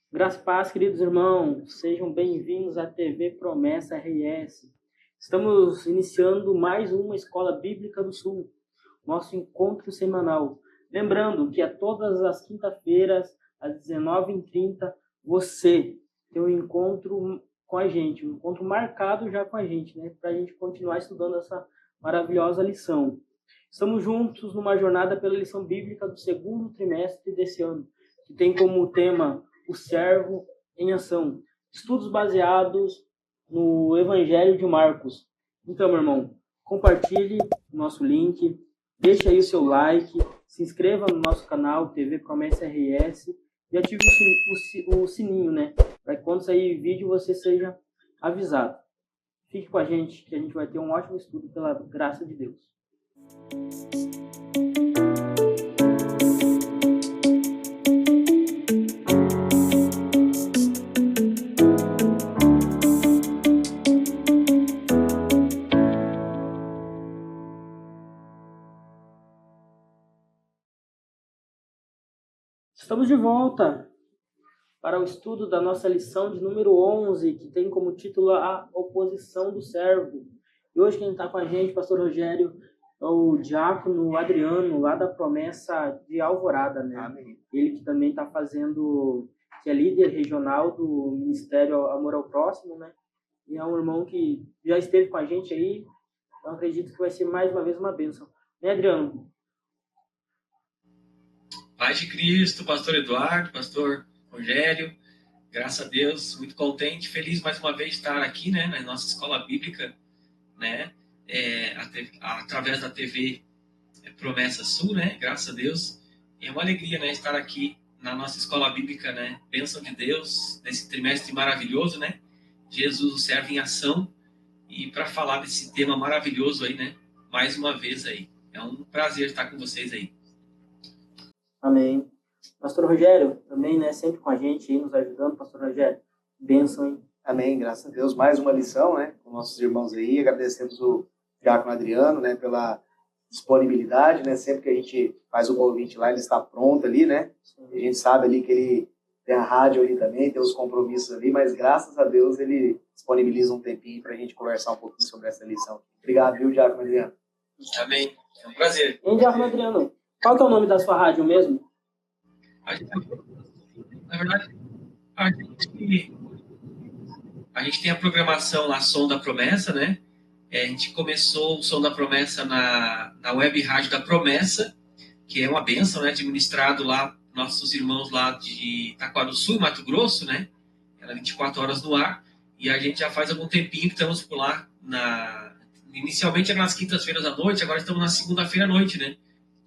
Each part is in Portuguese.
Graças e paz, queridos irmãos, sejam bem-vindos à TV Promessa RS. Estamos iniciando mais uma Escola Bíblica do Sul, nosso encontro semanal. Lembrando que todas as quinta-feiras, às 19h30, você tem um encontro com a gente, um encontro marcado já com a gente, né? Para a gente continuar estudando essa maravilhosa lição. Estamos juntos numa jornada pela lição bíblica do segundo trimestre desse ano, que tem como tema o servo em ação. Estudos baseados no Evangelho de Marcos. Então, meu irmão, compartilhe o nosso link, deixe aí o seu like, se inscreva no nosso canal TV Promessa RS e ative o sininho, né? Para que quando sair vídeo você seja avisado. Fique com a gente, que a gente vai ter um ótimo estudo pela graça de Deus. Estamos de volta para o estudo da nossa lição de número 11, que tem como título A Oposição do Servo. E hoje quem está com a gente, pastor Rogério, é o diácono Adriano, lá da Promessa de Alvorada, né? Amém. Ele que também está fazendo, que é líder regional do Ministério Amor ao Próximo, né? E é um irmão que já esteve com a gente aí, então acredito que vai ser mais uma vez uma bênção. Né, Adriano? Paz de Cristo, pastor Eduardo, pastor Rogério, graças a Deus, muito contente, feliz mais uma vez estar aqui, né, na nossa escola bíblica, né, através da TV Promessa Sul, né, graças a Deus, e é uma alegria, né, estar aqui na nossa escola bíblica, né, bênção de Deus, nesse trimestre maravilhoso, né, Jesus o serve em ação, e para falar desse tema maravilhoso aí, né, mais uma vez aí, é um prazer estar com vocês aí. Amém. Pastor Rogério, também, né, sempre com a gente aí, nos ajudando. Pastor Rogério, bênção, hein? Amém, graças a Deus. Mais uma lição, né, com nossos irmãos aí. Agradecemos o diácono Adriano, né, pela disponibilidade, né, sempre que a gente faz o convite lá, ele está pronto ali, né. A gente sabe ali que ele tem a rádio ali também, tem os compromissos ali, mas graças a Deus ele disponibiliza um tempinho para a gente conversar um pouquinho sobre essa lição. Obrigado, viu, diácono Adriano? Amém. É um prazer. Hein, diácono Adriano, qual que é o nome da sua rádio mesmo? Na verdade, a gente tem a programação lá, Som da Promessa, né? A gente começou o Som da Promessa na web rádio da Promessa, que é uma bênção, né? Administrado lá, nossos irmãos lá de Taquarussu, Mato Grosso, né? Ela é 24 horas no ar. E a gente já faz algum tempinho que estamos por lá. Inicialmente era nas quintas-feiras à noite, agora estamos na segunda-feira à noite, né?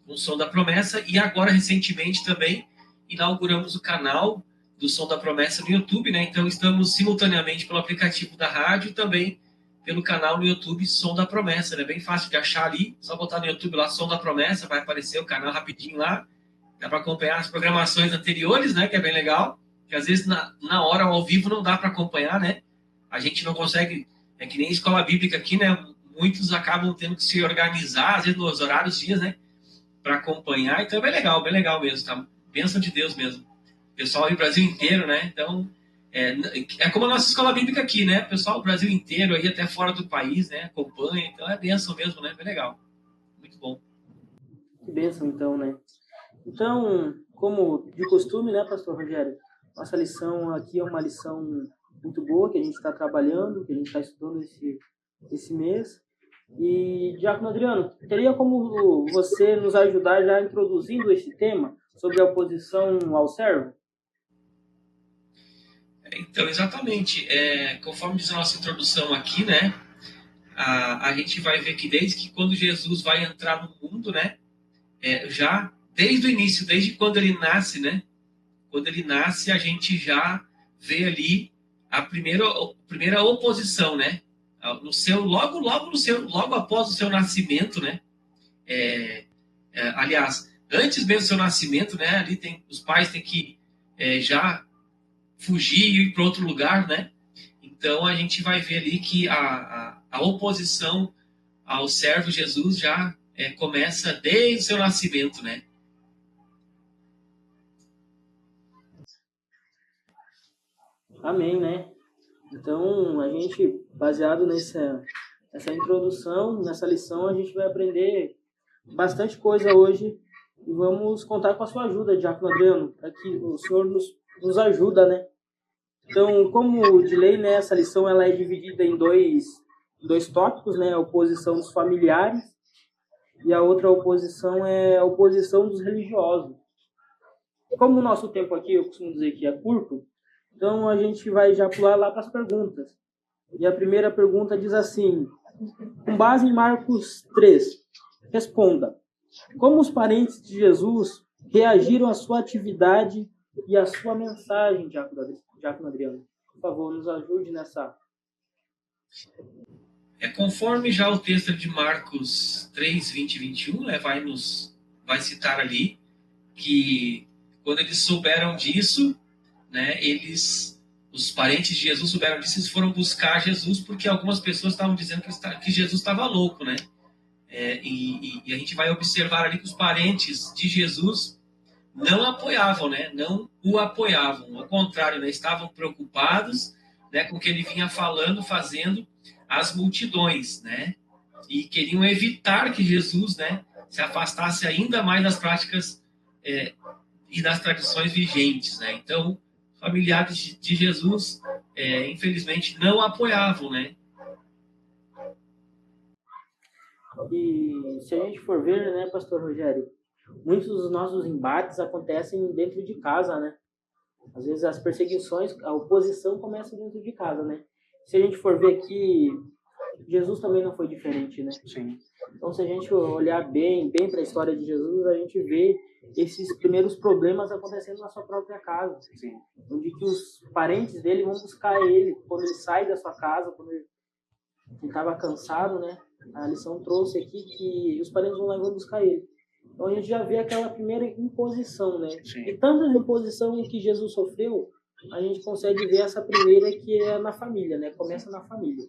Com o Som da Promessa. E agora, recentemente, também inauguramos o canal do Som da Promessa no YouTube, né? Então estamos simultaneamente pelo aplicativo da rádio e também pelo canal no YouTube Som da Promessa, né? Bem fácil de achar ali, só botar no YouTube lá Som da Promessa, vai aparecer o canal rapidinho lá. Dá para acompanhar as programações anteriores, né? Que é bem legal. Que às vezes na hora ao vivo não dá para acompanhar, né? A gente não consegue, é que nem escola bíblica aqui, né? Muitos acabam tendo que se organizar, às vezes nos horários, dias, né? Para acompanhar. Então é bem legal mesmo, tá? Bênção de Deus mesmo. Pessoal aí, Brasil inteiro, né? Então, é como a nossa escola bíblica aqui, né? Pessoal, o Brasil inteiro aí, até fora do país, né? Acompanha. Então, é bênção mesmo, né? Bem legal. Muito bom. Que bênção, então, né? Então, como de costume, né, pastor Rogério? Nossa lição aqui é uma lição muito boa, que a gente está trabalhando, que a gente está estudando esse mês. E, diácono Adriano, teria como você nos ajudar já introduzindo esse tema sobre a oposição ao servo? Então, exatamente. Conforme diz a nossa introdução aqui, né? A gente vai ver que desde que quando Jesus vai entrar no mundo, né? Já desde o início, desde quando ele nasce, né? Quando ele nasce, a gente já vê ali a primeira oposição, né? Logo após o seu nascimento, né? Aliás, antes mesmo do seu nascimento, né? Ali os pais têm que já fugir e ir para outro lugar, né? Então a gente vai ver ali que a oposição ao servo Jesus já começa desde o seu nascimento, né? Amém, né? Então, a gente, baseado nessa introdução, nessa lição, a gente vai aprender bastante coisa hoje e vamos contar com a sua ajuda, Diácono Adriano, para que o Senhor nos ajuda, né? Então, como de lei, né, essa lição ela é dividida em dois tópicos, né? A oposição dos familiares e a outra oposição é a oposição dos religiosos. Como o nosso tempo aqui, eu costumo dizer que é curto, então a gente vai já pular lá para as perguntas. E a primeira pergunta diz assim: com base em Marcos 3, responda: como os parentes de Jesus reagiram à sua atividade e à sua mensagem, Diácono Adriano? Por favor, nos ajude nessa. Conforme já o texto de Marcos 3, 20 e 21, né, vai citar ali que quando eles souberam disso, né, os parentes de Jesus souberam disso, eles foram buscar Jesus porque algumas pessoas estavam dizendo que Jesus estava louco, né? E a gente vai observar ali que os parentes de Jesus não apoiavam, né? Não o apoiavam, ao contrário, né? Estavam preocupados, né, com o que ele vinha falando, fazendo as multidões, né? E queriam evitar que Jesus, né, se afastasse ainda mais das práticas e das tradições vigentes, né? Então, familiares de Jesus, infelizmente, não apoiavam, né? E se a gente for ver, né, Pastor Rogério, muitos dos nossos embates acontecem dentro de casa, né? Às vezes as perseguições, a oposição começa dentro de casa, né? Se a gente for ver aqui, Jesus também não foi diferente, né? Sim. Então, se a gente olhar bem para a história de Jesus, a gente vê esses primeiros problemas acontecendo na sua própria casa. Sim. Onde que os parentes dele vão buscar ele quando ele sai da sua casa, quando ele estava cansado, né? A lição trouxe aqui que os parentes vão lá e vão buscar ele. Então a gente já vê aquela primeira imposição, né? Sim. E tanta imposição que Jesus sofreu, a gente consegue ver essa primeira que é na família, né? Começa na família.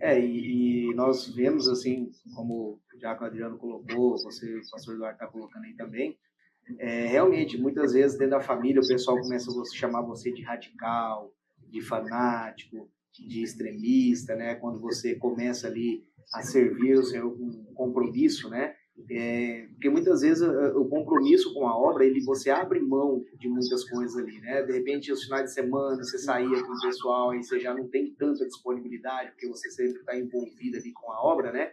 E nós vemos, assim, como o Diácono Adriano colocou, o pastor Eduardo está colocando aí também, realmente, muitas vezes dentro da família o pessoal começa a chamar você de radical, de fanático, de extremista, né? Quando você começa ali a servir o Senhor com um compromisso, né? Porque muitas vezes o compromisso com a obra, você abre mão de muitas coisas ali, né? De repente, os finais de semana, você saía com o pessoal e você já não tem tanta disponibilidade, porque você sempre está envolvido ali com a obra, né?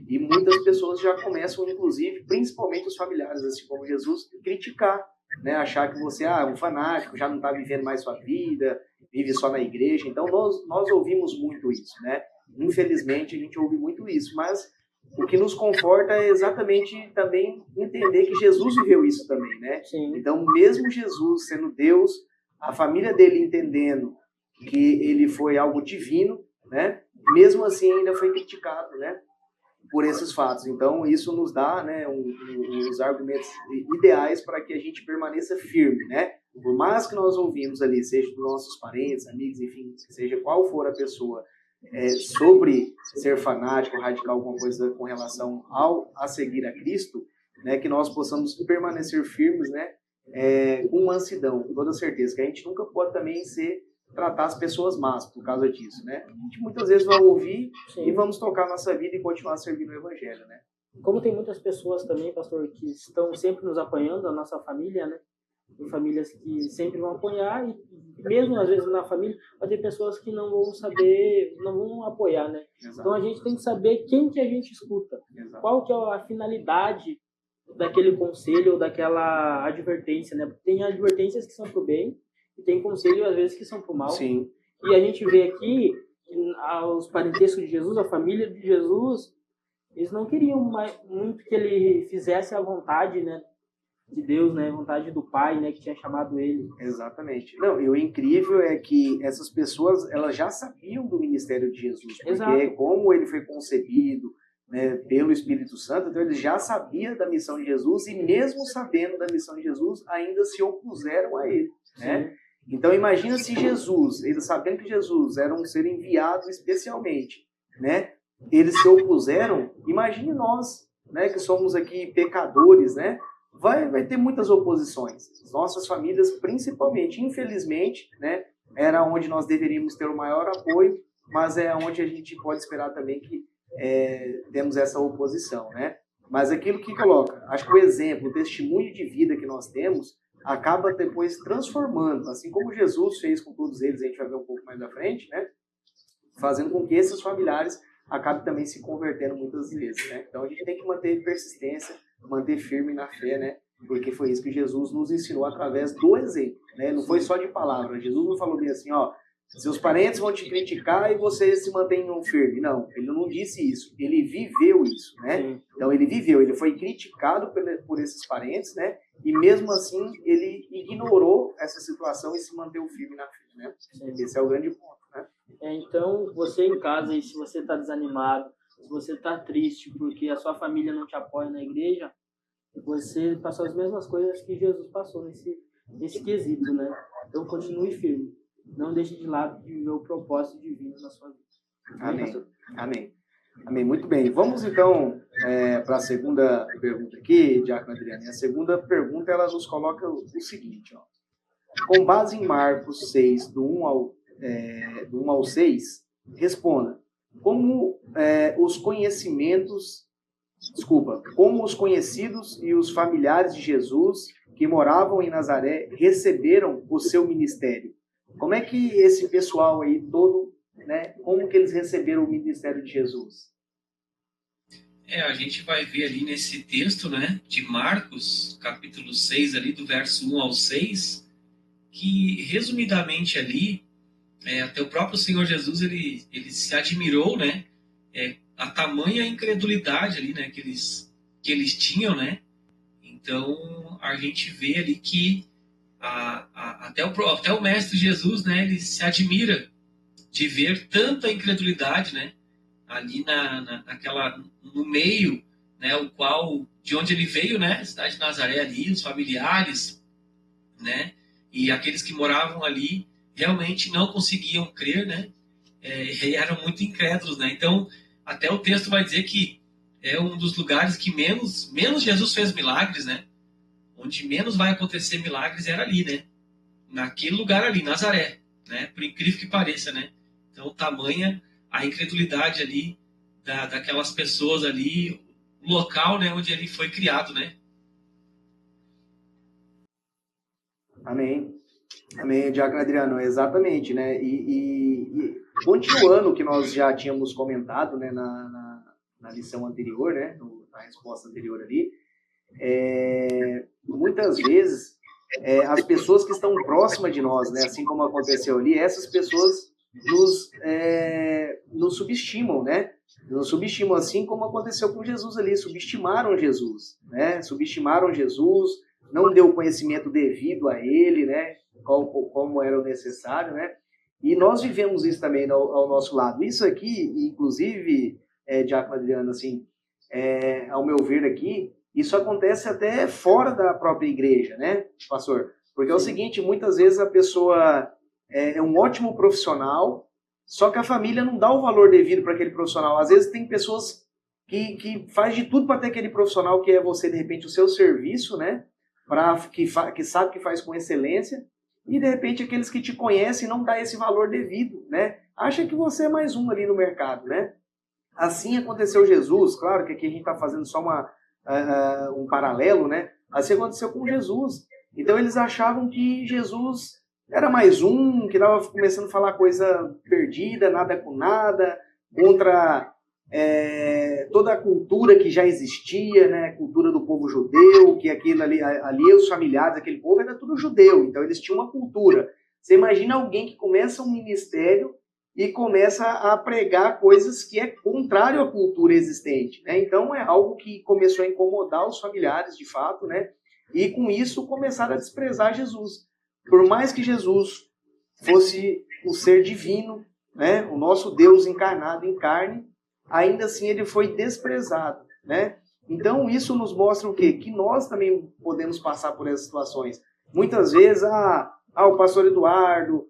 E muitas pessoas já começam, inclusive, principalmente os familiares, assim como Jesus, criticar, né? Achar que você é um fanático, já não está vivendo mais sua vida, vive só na igreja. Então, nós ouvimos muito isso, né? Infelizmente, a gente ouve muito isso, mas o que nos conforta é exatamente também entender que Jesus viveu isso também, né? Sim. Então, mesmo Jesus sendo Deus, a família dele entendendo que ele foi algo divino, né? Mesmo assim ainda foi criticado, né? Por esses fatos. Então, isso nos dá, né, os argumentos ideais para que a gente permaneça firme, né? Por mais que nós ouvimos ali, seja dos nossos parentes, amigos, enfim, seja qual for a pessoa, sobre ser fanático, radical, alguma coisa com relação a seguir a Cristo, né, que nós possamos permanecer firmes, né, com mansidão, com toda certeza, que a gente nunca pode também tratar as pessoas más por causa disso, né? A gente muitas vezes vai ouvir Sim. e vamos tocar nossa vida e continuar servindo o Evangelho, né? Como tem muitas pessoas também, pastor, que estão sempre nos apoiando, a nossa família, né? Tem famílias que sempre vão apoiar e mesmo às vezes na família vai ter pessoas que não vão saber, não vão apoiar, né? Exato. Então a gente tem que saber quem que a gente escuta. Exato. Qual que é a finalidade daquele conselho ou daquela advertência, né? Porque tem advertências que são pro bem e tem conselho às vezes que são pro mal. Sim. E a gente vê aqui os parentescos de Jesus, a família de Jesus, eles não queriam muito que ele fizesse a vontade, né, de Deus, né, a vontade do Pai, né, que tinha chamado ele. Exatamente. Não, e o incrível é que essas pessoas, elas já sabiam do ministério de Jesus, porque Exato. como ele foi concebido, né, pelo Espírito Santo, então eles já sabiam da missão de Jesus e mesmo sabendo da missão de Jesus, ainda se opuseram a ele, né? Então imagina se Jesus, eles sabendo que Jesus era um ser enviado especialmente, né? Eles se opuseram, imagine nós, né, que somos aqui pecadores, né? Vai ter muitas oposições. Nossas famílias, principalmente, infelizmente, né, era onde nós deveríamos ter o maior apoio, mas é onde a gente pode esperar também que temos essa oposição, né? Mas aquilo que coloca, acho que o exemplo, o testemunho de vida que nós temos, acaba depois transformando, assim como Jesus fez com todos eles, a gente vai ver um pouco mais à frente, né? Fazendo com que esses familiares acabem também se convertendo muitas vezes, né? Então a gente tem que manter persistência, manter firme na fé, né? Porque foi isso que Jesus nos ensinou através do exemplo, né? Não foi só de palavra. Jesus não falou bem assim, ó, seus parentes vão te criticar e você se mantenham firme. Não, ele não disse isso. Ele viveu isso, né? Sim. Então ele viveu, ele foi criticado por esses parentes, né? E mesmo assim ele ignorou essa situação e se manteve firme na fé, né? Sim. Esse é o grande ponto, né? Então, você em casa, e se você está desanimado, se você está triste porque a sua família não te apoia na igreja, você passou as mesmas coisas que Jesus passou nesse quesito, né? Então, continue firme. Não deixe de lado de viver o propósito divino na sua vida. Amém. Amém. Amém. Muito bem. Vamos, então, para a segunda pergunta aqui, Diácono Adriano. A segunda pergunta, ela nos coloca o seguinte, ó. Com base em Marcos 6, do 1 ao 6, responda. Como os conhecidos e os familiares de Jesus que moravam em Nazaré receberam o seu ministério? Como é que esse pessoal aí todo, né, como que eles receberam o ministério de Jesus? A gente vai ver ali nesse texto, né, de Marcos, capítulo 6, ali do verso 1 ao 6, que resumidamente ali, até o próprio Senhor Jesus, ele se admirou, né, a tamanha incredulidade ali, né, que eles tinham, né. Então a gente vê ali que até o mestre Jesus, né, ele se admira de ver tanta incredulidade, né, ali no meio, né, de onde ele veio, né, a cidade de Nazaré ali, os familiares, né, e aqueles que moravam ali realmente não conseguiam crer, né, e eram muito incrédulos, né. Então até o texto vai dizer que é um dos lugares que menos Jesus fez milagres, né. Onde menos vai acontecer milagres era ali, né? Naquele lugar ali, Nazaré, né? Por incrível que pareça, né? Então, tamanha a incredulidade ali daquelas pessoas ali, o local, né, onde ele foi criado, né? Amém. Amém, Diácono Adriano, exatamente, né? E continuando o que nós já tínhamos comentado, né, na lição anterior, né, na resposta anterior ali, muitas vezes as pessoas que estão próximas de nós, né, assim como aconteceu ali, essas pessoas nos subestimam, né? Nos subestimam, assim como aconteceu com Jesus ali, subestimaram Jesus, né? Subestimaram Jesus, não deu o conhecimento devido a ele, né? Como era o necessário, né? E nós vivemos isso também ao nosso lado. Isso aqui, inclusive, Diácono Adriano, assim, ao meu ver aqui, isso acontece até fora da própria igreja, né, pastor? Porque é o seguinte, muitas vezes a pessoa é um ótimo profissional, só que a família não dá o valor devido para aquele profissional. Às vezes tem pessoas que faz de tudo para ter aquele profissional que é você, de repente, o seu serviço, né, que sabe que faz com excelência, e de repente aqueles que te conhecem não dá esse valor devido, né? Acha que você é mais um ali no mercado, né? Assim aconteceu Jesus, claro que aqui a gente está fazendo só um paralelo, né? Assim aconteceu com Jesus. Então eles achavam que Jesus era mais um, que estava começando a falar coisa perdida, nada com nada, contra toda a cultura que já existia, né? A cultura do povo judeu, que aquilo ali os familiares daquele povo era tudo judeu, então eles tinham uma cultura. Você imagina alguém que começa um ministério e começa a pregar coisas que é contrário à cultura existente, né? Então é algo que começou a incomodar os familiares, de fato, né? E com isso começaram a desprezar Jesus. Por mais que Jesus fosse o ser divino, né? O nosso Deus encarnado em carne, ainda assim ele foi desprezado, né? Então isso nos mostra o quê? Que nós também podemos passar por essas situações. Muitas vezes, o pastor Eduardo,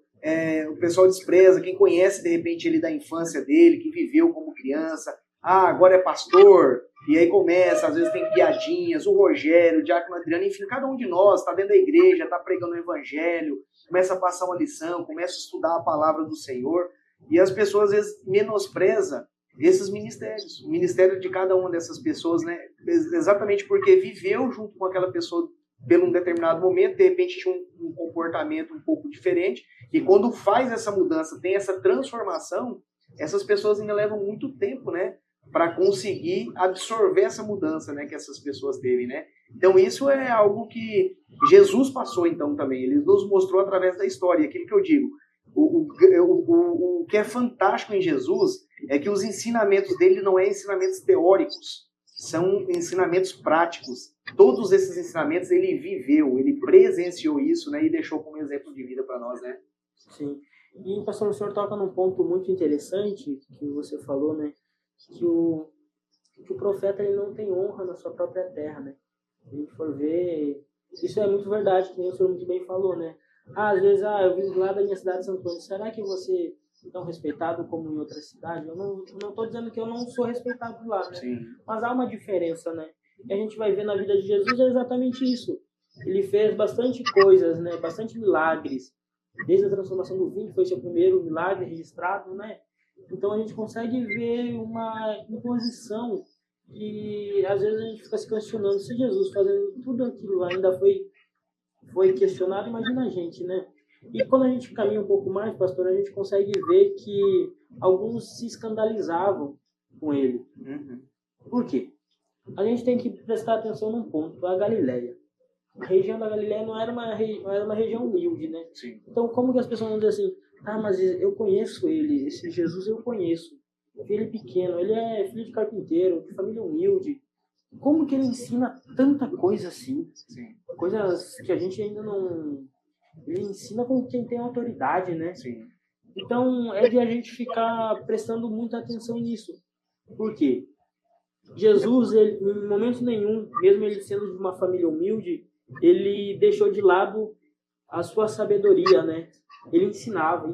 o pessoal despreza, quem conhece de repente ele da infância dele, que viveu como criança, agora é pastor, e aí começa, às vezes tem piadinhas, o Rogério, o Diácono Adriano, enfim, cada um de nós está dentro da igreja, está pregando o evangelho, começa a passar uma lição, começa a estudar a palavra do Senhor, e as pessoas às vezes menosprezam esses ministérios, o ministério de cada uma dessas pessoas, né? Exatamente porque viveu junto com aquela pessoa por um determinado momento, de repente tinha um comportamento um pouco diferente, e quando faz essa mudança, tem essa transformação, essas pessoas ainda levam muito tempo, né, para conseguir absorver essa mudança, né, que essas pessoas teve, né? Então isso é algo que Jesus passou então também, ele nos mostrou através da história, aquilo que eu digo, o que é fantástico em Jesus é que os ensinamentos dele não são ensinamentos teóricos, são ensinamentos práticos. Todos esses ensinamentos ele viveu, ele presenciou isso, né, e deixou como exemplo de vida para nós, né? Sim. E, pastor, o senhor toca num ponto muito interessante que você falou, né, que o profeta ele não tem honra na sua própria terra, né? Se a gente for ver, isso é muito verdade, que nem o senhor muito bem falou, né? Às vezes, eu vim lá da minha cidade de Santo Antônio, será que você é tão respeitado como em outra cidade? Eu não estou dizendo que eu não sou respeitado lá, né? Sim. Mas há uma diferença, né? E a gente vai ver na vida de Jesus é exatamente isso. Ele fez bastante coisas, né? Bastante milagres. Desde a transformação do vinho, foi seu primeiro milagre registrado, né? Então a gente consegue ver uma imposição que às vezes a gente fica se questionando se Jesus fazendo tudo aquilo ainda foi questionado, imagina a gente, né? E quando a gente caminha um pouco mais, pastor, a gente consegue ver que alguns se escandalizavam com ele. Uhum. Por quê? A gente tem que prestar atenção num ponto, a Galileia. A região da Galileia não era uma região humilde, né? Sim. Então, como que as pessoas vão dizer assim, mas eu conheço ele, esse Jesus eu conheço. Ele é pequeno, ele é filho de carpinteiro, de família humilde. Como que ele ensina tanta coisa assim? Sim. Coisas que a gente ainda não... Ele ensina com quem tem autoridade, né? Sim. Então, é de a gente ficar prestando muita atenção nisso. Por quê? Jesus, ele, em momento nenhum, mesmo ele sendo de uma família humilde, ele deixou de lado a sua sabedoria, né? Ele ensinava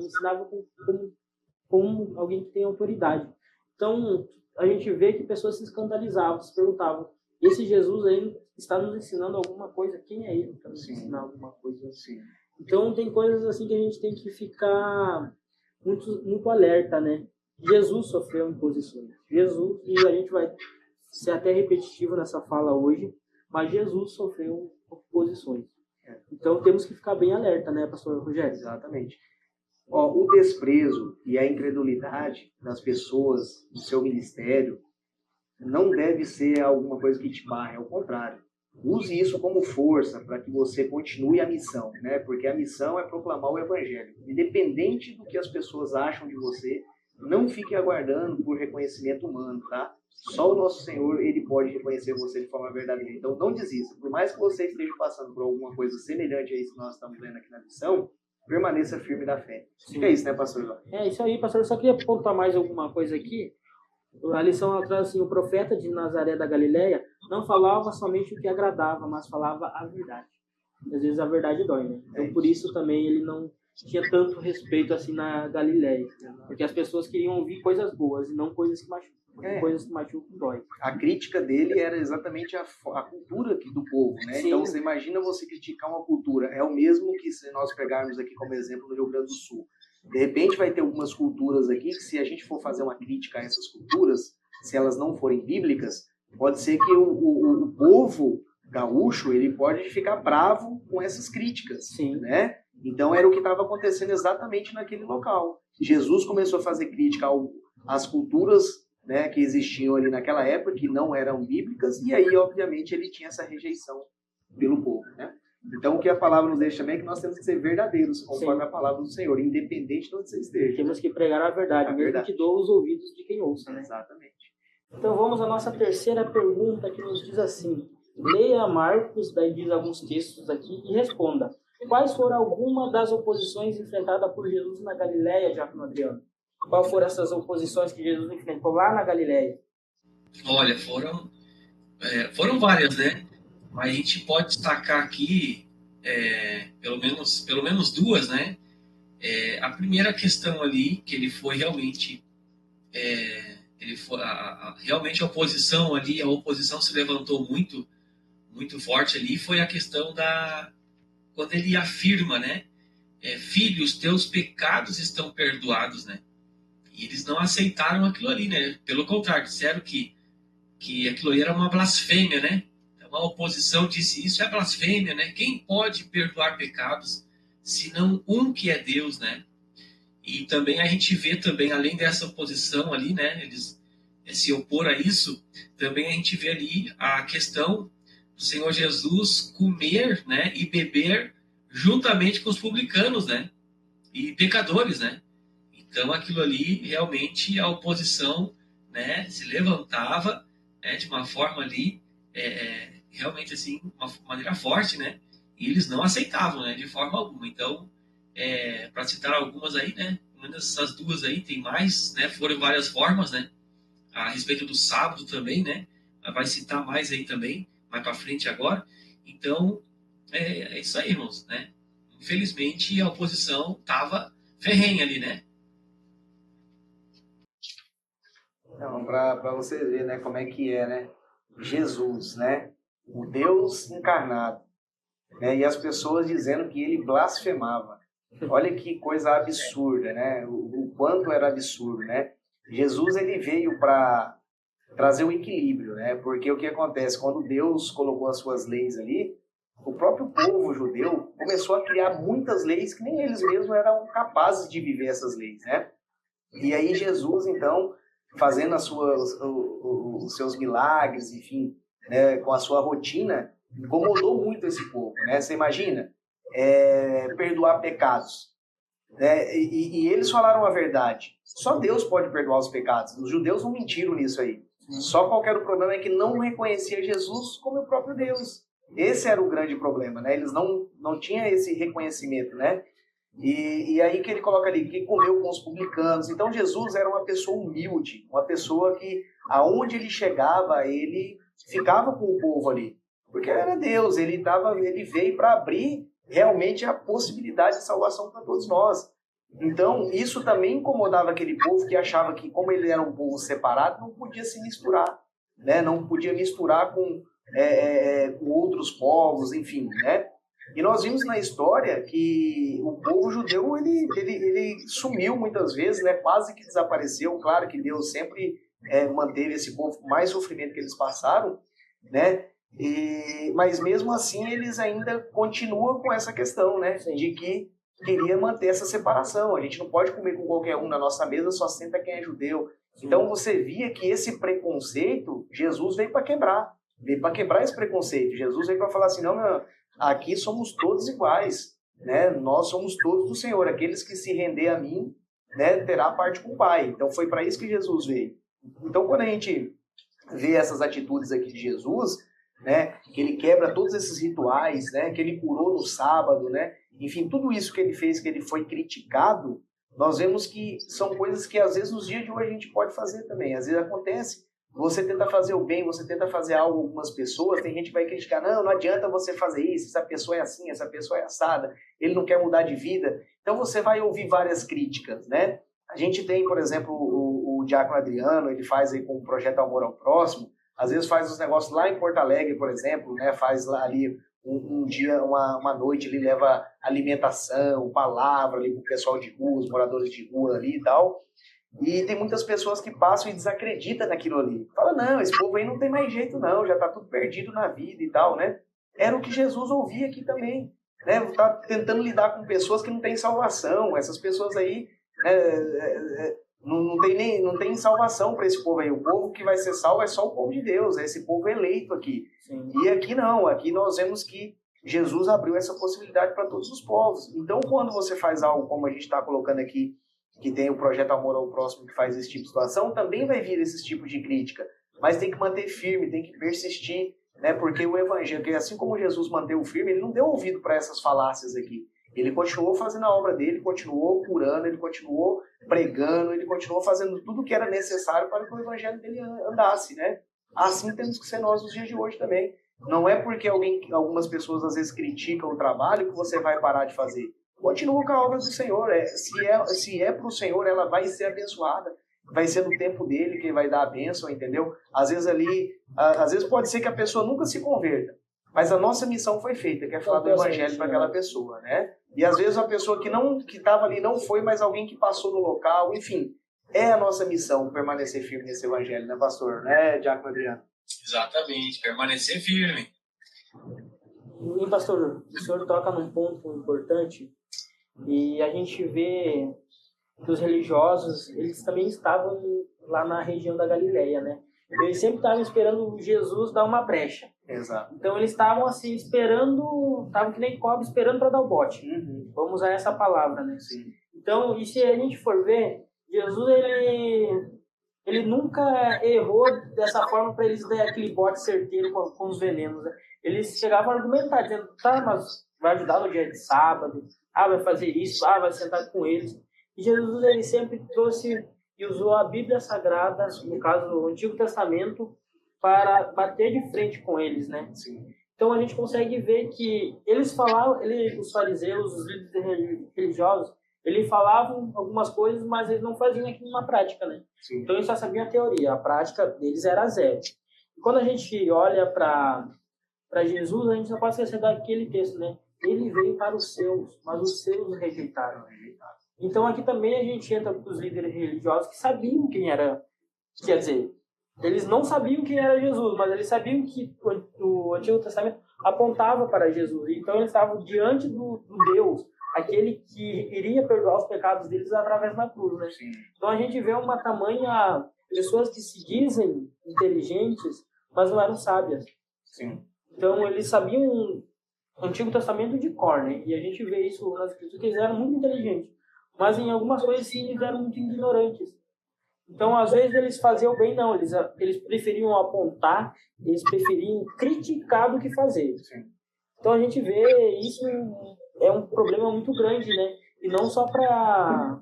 como alguém que tem autoridade. Então, a gente vê que pessoas se escandalizavam, se perguntavam, esse Jesus aí está nos ensinando alguma coisa? Quem é ele para nos ensinar alguma coisa? Sim. Então, tem coisas assim que a gente tem que ficar muito, muito alerta, né? Jesus sofreu imposições. Jesus, e a gente vai ser até repetitivo nessa fala hoje, mas Jesus sofreu oposições. Então, temos que ficar bem alerta, né, pastor Rogério? Exatamente. O desprezo e a incredulidade das pessoas no seu ministério não deve ser alguma coisa que te barre, ao contrário. Use isso como força para que você continue a missão, né? Porque a missão é proclamar o evangelho. Independente do que as pessoas acham de você, não fique aguardando por reconhecimento humano, tá? Só o nosso Senhor, ele pode reconhecer você de forma verdadeira. Então, não desista. Por mais que você esteja passando por alguma coisa semelhante a isso que nós estamos vendo aqui na missão, permaneça firme da fé. Acho que é isso, né, pastor João? É isso aí, pastor. Eu só queria apontar mais alguma coisa aqui. A lição ela traz assim, o profeta de Nazaré da Galileia não falava somente o que agradava, mas falava a verdade. Às vezes a verdade dói, né? Então, por isso também ele não tinha tanto respeito assim na Galileia. Porque as pessoas queriam ouvir coisas boas e não coisas que machucam. Coisas que machucam dói. A crítica dele era exatamente a cultura do povo, né? Sim. Então, você imagina você criticar uma cultura. É o mesmo que se nós pegarmos aqui como exemplo no Rio Grande do Sul. De repente vai ter algumas culturas aqui que, se a gente for fazer uma crítica a essas culturas, se elas não forem bíblicas, pode ser que o povo gaúcho ele pode ficar bravo com essas críticas. Sim. Né? Então era o que estava acontecendo exatamente naquele local. Jesus começou a fazer crítica às culturas, né, que existiam ali naquela época, que não eram bíblicas, e aí, obviamente, ele tinha essa rejeição pelo povo, né? Então, o que a palavra nos deixa também é que nós temos que ser verdadeiros, conforme a palavra do Senhor, independente de onde você esteja. Temos que pregar a verdade, mesmo que doa os ouvidos de quem ouça, né? Exatamente. Então, vamos à nossa terceira pergunta, que nos diz assim: leia Marcos, daí diz alguns textos aqui, e responda. Quais foram algumas das oposições enfrentadas por Jesus na Galileia, Diácono Adriano? Quais foram essas oposições que Jesus enfrentou lá na Galileia? Olha, foram várias, né? Mas a gente pode destacar aqui pelo menos duas, né? A primeira questão ali, que ele foi realmente Realmente a oposição ali, a oposição se levantou muito, muito forte ali, foi a questão quando ele afirma, né? Filho, os teus pecados estão perdoados, né? E eles não aceitaram aquilo ali, né? Pelo contrário, disseram que aquilo ali era uma blasfêmia, né? Uma oposição disse, isso é blasfêmia, né? Quem pode perdoar pecados, senão um que é Deus, né? E também a gente vê também, além dessa oposição ali, né? Eles se opor a isso, também a gente vê ali a questão do Senhor Jesus comer, né? E beber juntamente com os publicanos, né? E pecadores, né? Então aquilo ali, realmente, a oposição, né? Se levantava, né? De uma forma ali, realmente assim, uma maneira forte, né? E eles não aceitavam, né? De forma alguma. Então, para citar algumas aí, né? Uma dessas duas aí, tem mais, né? Foram várias formas, né? A respeito do sábado também, né? Vai citar mais aí também, mais para frente agora. Então, é isso aí, irmãos, né? Infelizmente, a oposição estava ferrenha ali, né? Então, para você ver, né, como é que é, né? Jesus, né? O Deus encarnado, né? E as pessoas dizendo que ele blasfemava. Olha que coisa absurda, né? O quanto era absurdo, né? Jesus, ele veio para trazer o equilíbrio, né? Porque o que acontece? Quando Deus colocou as suas leis ali, o próprio povo judeu começou a criar muitas leis que nem eles mesmos eram capazes de viver essas leis, né? E aí Jesus, então, fazendo os seus milagres, enfim, né, com a sua rotina, incomodou muito esse povo, né? Você imagina? Perdoar pecados. Né? E eles falaram a verdade. Só Deus pode perdoar os pecados. Os judeus não mentiram nisso aí. Só qual era o problema é que não reconhecia Jesus como o próprio Deus. Esse era o grande problema, né? Eles não tinham esse reconhecimento, né? E aí que ele coloca ali, que comeu com os publicanos. Então Jesus era uma pessoa humilde, uma pessoa que, aonde ele chegava, ele ficava com o povo ali. Porque era Deus, ele veio para abrir realmente a possibilidade de salvação para todos nós. Então, isso também incomodava aquele povo que achava que, como ele era um povo separado, não podia se misturar, né? Não podia misturar com outros povos, enfim, né? E nós vimos na história que o povo judeu ele sumiu muitas vezes, né? Quase que desapareceu. Claro que Deus sempre manteve esse povo com mais sofrimento que eles passaram, né? Mas mesmo assim eles ainda continuam com essa questão, né? De que queria manter essa separação. A gente não pode comer com qualquer um na nossa mesa, só senta quem é judeu. Então você via que esse preconceito, Jesus veio para quebrar. Veio para quebrar esse preconceito. Jesus veio para falar assim, não, meu, aqui somos todos iguais, né? Nós somos todos do Senhor. Aqueles que se render a mim, né, terá parte com o Pai. Então foi para isso que Jesus veio. Então quando a gente vê essas atitudes aqui de Jesus, né, que ele quebra todos esses rituais, né, que ele curou no sábado, né, enfim, tudo isso que ele fez, que ele foi criticado, nós vemos que são coisas que às vezes nos dias de hoje a gente pode fazer também. Às vezes acontece, você tenta fazer o bem, você tenta fazer algo, algumas pessoas, tem gente que vai criticar, não adianta você fazer isso, essa pessoa é assim, essa pessoa é assada, ele não quer mudar de vida. Então você vai ouvir várias críticas, né? A gente tem, por exemplo, o Diácono Adriano, ele faz aí com o projeto Amor ao Próximo, às vezes faz os negócios lá em Porto Alegre, por exemplo, né? Faz lá ali um dia, uma noite, ele leva alimentação, palavra ali para o pessoal de rua, os moradores de rua ali e tal. E tem muitas pessoas que passam e desacreditam naquilo ali. Fala, não, esse povo aí não tem mais jeito não, já está tudo perdido na vida e tal, né? Era o que Jesus ouvia aqui também, né? Tá tentando lidar com pessoas que não têm salvação, essas pessoas aí não tem salvação para esse povo aí. O povo que vai ser salvo é só o povo de Deus, é esse povo eleito aqui. Sim. E aqui não, aqui nós vemos que Jesus abriu essa possibilidade para todos os povos. Então, quando você faz algo como a gente está colocando aqui, que tem o projeto Amor ao Próximo que faz esse tipo de situação, também vai vir esse tipo de crítica. Mas tem que manter firme, tem que persistir, né? Porque o Evangelho, assim como Jesus manteve firme, ele não deu ouvido para essas falácias aqui. Ele continuou fazendo a obra dele, continuou curando, ele continuou pregando, ele continuou fazendo tudo o que era necessário para que o Evangelho dele andasse, né? Assim temos que ser nós nos dias de hoje também. Não é porque algumas pessoas às vezes criticam o trabalho que você vai parar de fazer. Continua com a obra do Senhor. Se é para o Senhor, ela vai ser abençoada. vai ser no tempo dele que ele vai dar a bênção, entendeu? Às vezes pode ser que a pessoa nunca se converta, mas a nossa missão foi feita, que é falar do evangelho para aquela pessoa, né? E às vezes a pessoa que estava ali não foi, mas alguém que passou no local, enfim, é a nossa missão permanecer firme nesse evangelho, né, pastor? Né, Diácono Adriano? Exatamente, permanecer firme. E, pastor, o senhor toca num ponto importante e a gente vê que os religiosos, eles também estavam lá na região da Galileia, né? Eles sempre estavam esperando Jesus dar uma brecha. Exato. Então eles estavam assim esperando, estavam que nem cobra esperando para dar o bote. Vamos usar essa palavra, né? Sim. Então, e se a gente for ver, Jesus ele nunca errou dessa forma para eles dar aquele bote certeiro com os venenos, né? Eles chegavam a argumentar, dizendo, tá, mas vai ajudar no dia de sábado, vai fazer isso, vai sentar com eles. E Jesus, ele sempre trouxe e usou a Bíblia Sagrada, no caso, o Antigo Testamento, para bater de frente com eles, né? Sim. Então, a gente consegue ver que eles falavam, os fariseus, os líderes religiosos, eles falavam algumas coisas, mas eles não faziam aquilo na prática, né? Sim. Então, eles só sabiam a teoria, a prática deles era zero. E quando a gente olha para Jesus, a gente não pode esquecer daquele texto, né? Ele veio para os seus, mas os seus o rejeitaram. Então, aqui também a gente entra com os líderes religiosos que sabiam quem era, quer dizer, eles não sabiam quem era Jesus, mas eles sabiam que o Antigo Testamento apontava para Jesus. Então, eles estavam diante do Deus, aquele que iria perdoar os pecados deles através da cruz, né? Sim. Então, a gente vê uma tamanha pessoas que se dizem inteligentes, mas não eram sábias. Sim. Então, eles sabiam o Antigo Testamento de cor, né? E a gente vê isso nas Escrituras, que eles eram muito inteligentes. Mas em algumas coisas, sim, eles eram muito ignorantes. Então, às vezes, eles faziam o bem, não. Eles preferiam apontar, eles preferiam criticar do que fazer. Sim. Então, a gente vê isso é um problema muito grande, né? E não só para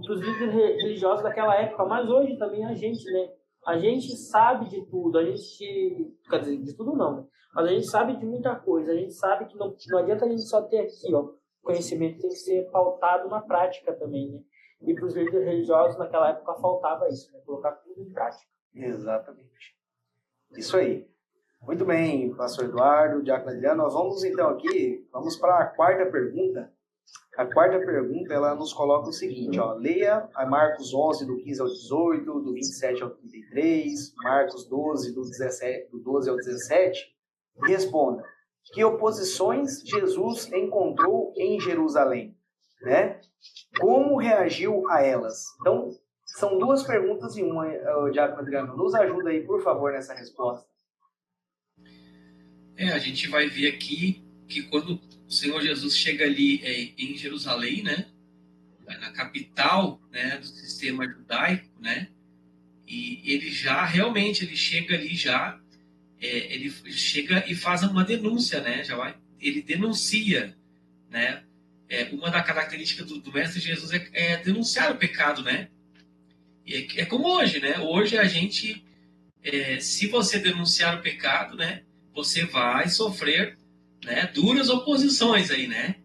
os líderes religiosos daquela época, mas hoje também a gente, né? A gente sabe de tudo, a gente... Quer dizer, de tudo não, né? Mas a gente sabe de muita coisa, a gente sabe que não adianta a gente só ter aqui, ó. Conhecimento tem que ser pautado na prática também, né? E para os líderes religiosos naquela época faltava isso, né? Colocar tudo em prática. Exatamente. Isso aí. Muito bem, pastor Eduardo, Diácono Adriano. Nós vamos então aqui, vamos para a quarta pergunta. A quarta pergunta, ela nos coloca o seguinte, ó. Leia a Marcos 11, do 15 ao 18, do 27 ao 33, Marcos 12, do 12 ao 17, e responda. Que oposições Jesus encontrou em Jerusalém, né? Como reagiu a elas? Então, são duas perguntas em uma, Diácono Adriano. Nos ajuda aí, por favor, nessa resposta. A gente vai ver aqui que quando o Senhor Jesus chega ali em Jerusalém, né? Na capital, né, do sistema judaico, né? E ele já, realmente, ele chega ali já... ele chega e faz uma denúncia, né? Ele denuncia, né? Uma das características do Mestre Jesus é denunciar o pecado, né? É como hoje, né? Hoje a gente, se você denunciar o pecado, né? Você vai sofrer, né? Duras oposições aí, né?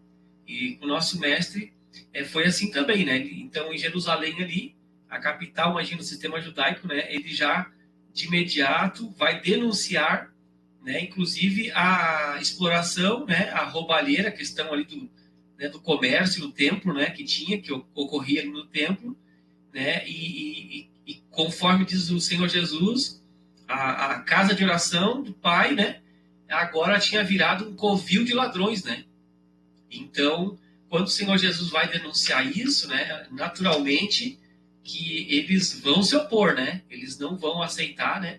E o nosso Mestre foi assim também, né? Então, em Jerusalém ali, a capital, imagina o sistema judaico, né? Ele já de imediato vai denunciar, né, inclusive a exploração, né, a roubalheira, a questão ali do comércio no templo, né, que ocorria ali no templo, né, e conforme diz o Senhor Jesus, a casa de oração do Pai, né, agora tinha virado um covil de ladrões, né. Então, quando o Senhor Jesus vai denunciar isso, né, naturalmente que eles vão se opor, né? Eles não vão aceitar, né?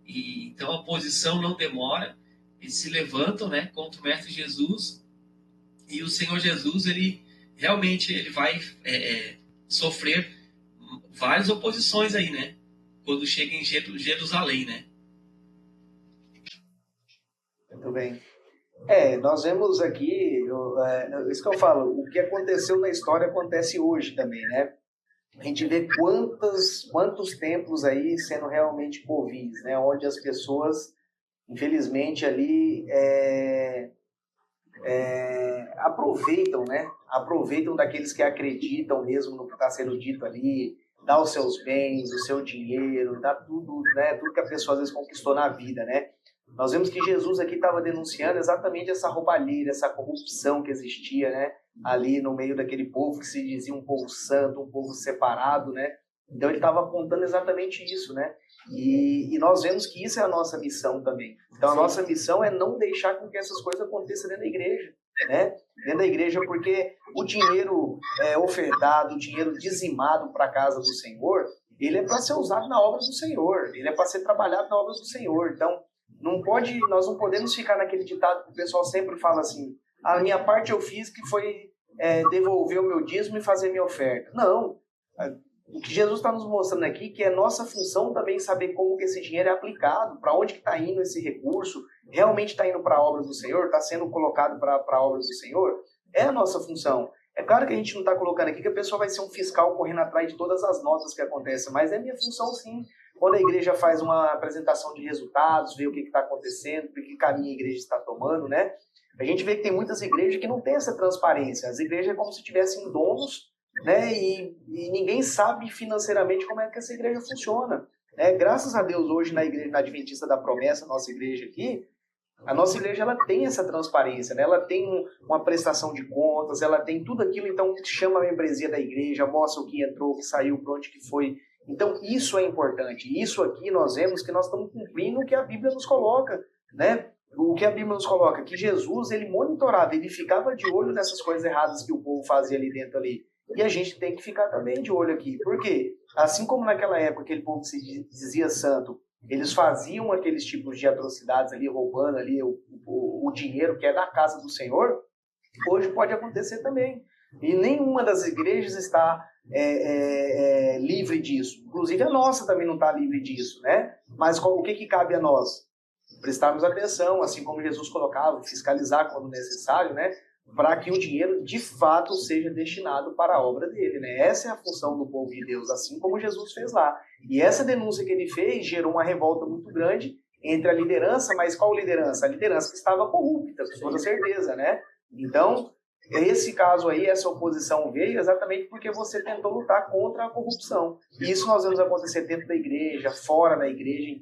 E então a oposição não demora. Eles se levantam, né, contra o Mestre Jesus. E o Senhor Jesus, ele realmente ele vai sofrer várias oposições aí, né? Quando chega em Jerusalém, né? Muito bem. Nós vemos aqui, isso que eu falo, o que aconteceu na história acontece hoje também, né? A gente vê quantos templos aí sendo realmente covis, né? Onde as pessoas, infelizmente, ali aproveitam, né? Aproveitam daqueles que acreditam mesmo no que está sendo dito ali, dá os seus bens, o seu dinheiro, dá tudo, né? Tudo que a pessoa às vezes conquistou na vida, né? Nós vemos que Jesus aqui estava denunciando exatamente essa roubalheira, essa corrupção que existia, né? Ali no meio daquele povo que se dizia um povo santo, um povo separado, né? Então ele estava apontando exatamente isso, né? E nós vemos que isso é a nossa missão também. Então a nossa missão é não deixar com que essas coisas aconteçam dentro da igreja, né? Dentro da igreja, porque o dinheiro ofertado, o dinheiro dizimado para a casa do Senhor, ele é para ser usado na obra do Senhor, ele é para ser trabalhado na obra do Senhor. Então nós não podemos ficar naquele ditado que o pessoal sempre fala assim: a minha parte eu fiz, que foi devolver o meu dízimo e fazer minha oferta. Não. O que Jesus está nos mostrando aqui, que é nossa função também saber como que esse dinheiro é aplicado, para onde que está indo esse recurso, realmente está indo para a obra do Senhor, está sendo colocado para a obra do Senhor, é a nossa função. É claro que a gente não está colocando aqui que a pessoa vai ser um fiscal correndo atrás de todas as notas que acontecem, mas é minha função sim. Quando a igreja faz uma apresentação de resultados, vê o que está acontecendo, que caminho a igreja está tomando, né? A gente vê que tem muitas igrejas que não têm essa transparência. As igrejas é como se tivessem donos, né? E ninguém sabe financeiramente como é que essa igreja funciona. Graças a Deus, hoje na igreja, na Adventista da Promessa, nossa igreja aqui, a nossa igreja ela tem essa transparência, né? Ela tem uma prestação de contas, ela tem tudo aquilo, então chama a membresia da igreja, mostra o que entrou, o que saiu, para onde que foi. Então isso é importante. Isso aqui nós vemos que nós estamos cumprindo o que a Bíblia nos coloca, né? O que a Bíblia nos coloca, que Jesus, ele monitorava, ele ficava de olho nessas coisas erradas que o povo fazia ali dentro ali. E a gente tem que ficar também de olho aqui. Por quê? Assim como naquela época aquele povo que se dizia santo, eles faziam aqueles tipos de atrocidades ali, roubando ali o dinheiro que é da casa do Senhor, hoje pode acontecer também. E nenhuma das igrejas está livre disso. Inclusive a nossa também não está livre disso, né? Mas o que cabe a nós? Prestarmos atenção, assim como Jesus colocava, fiscalizar quando necessário, né? Para que o dinheiro de fato seja destinado para a obra dele, né? Essa é a função do povo de Deus, assim como Jesus fez lá. E essa denúncia que ele fez gerou uma revolta muito grande entre a liderança, mas qual liderança? A liderança que estava corrupta, com toda certeza, né? Então, esse caso aí, essa oposição veio exatamente porque você tentou lutar contra a corrupção. E isso nós vemos acontecer dentro da igreja, fora da igreja,